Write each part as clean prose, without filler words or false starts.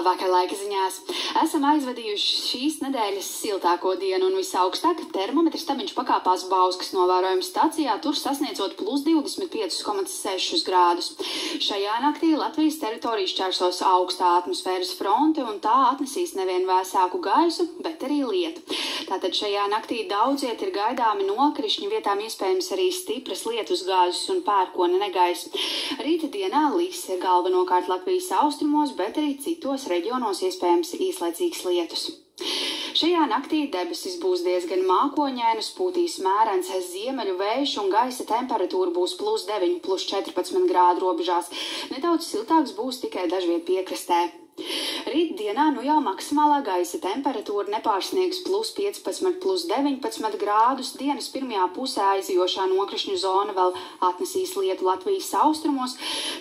Labvakar laika ziņās. Esam aizvadījuši šīs nedēļas siltāko dienu un visaugstāk termometra stabiņš pakāpās Bauskas novērojuma stacijā, tur sasniedzot plus 25,6 grādus. Šajā naktī Latvijas teritoriju šķērsos augstā atmosfēras fronte un tā atnesīs nevien vēsāku gaisu, bet arī lietu. Tātad šajā naktī daudziet ir gaidāmi nokrišņi, vietām iespējams arī stipras lietus gāzes un pērkona negaisa. Rīta dienā lis galvenokārt Latvijas austrumos, bet arī citos reģionos iespējams īslaicīgs lietus. Šajā naktī debesis būs diezgan mākoņainas, pūtīs mērens ziemeļu vējš un gaisa temperatūra būs plus 9, plus 14 grādu robežās. Nedaudz siltāks būs tikai dažviet piekrastē. Rīt dienā jau maksimālā gaisa temperatūra nepārsniegs plus 15, plus 19 grādus. Dienas pirmajā pusē aizijošā nokrišņu zona vēl atnesīs lietu Latvijas austrumos,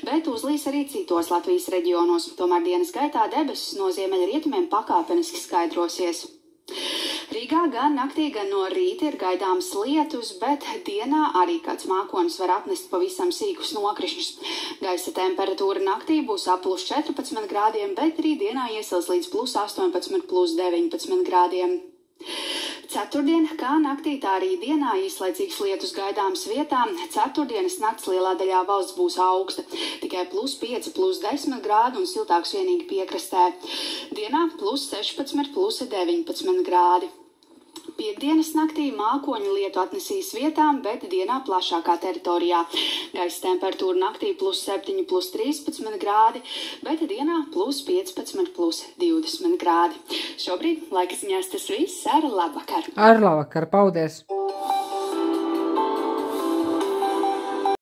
bet uzlīs arī citos Latvijas reģionos. Tomēr dienas gaitā debesis no ziemeļa rietumiem pakāpeniski skaidrosies. Rīgā gan naktī, gan no rīta ir gaidāms lietus, bet dienā arī kāds mākonis var atnest pavisam sīkus nokrišņus. Gaisa temperatūra naktī būs ap plus 14 grādiem, bet arī dienā iesils līdz plus 18, plus 19 grādiem. Ceturtdien, kā naktī, tā arī dienā īslaicīgs lietus gaidāms vietām. Ceturtdienas nakts lielā daļā valsts būs augsta, tikai plus 5, plus 10 grādu un siltāks vienīgi piekrastē. Dienā plus 16, plus 19 grādi. Piektdienas naktī mākoņu lietu atnesīs vietām, bet dienā plašākā teritorijā. Gaisa temperatūra naktī plus 7, plus 13 grādi, bet dienā plus 15, plus 20 grādi. Šobrīd laika ziņās tas viss. Ar labvakar! Ar labvakar, paldies!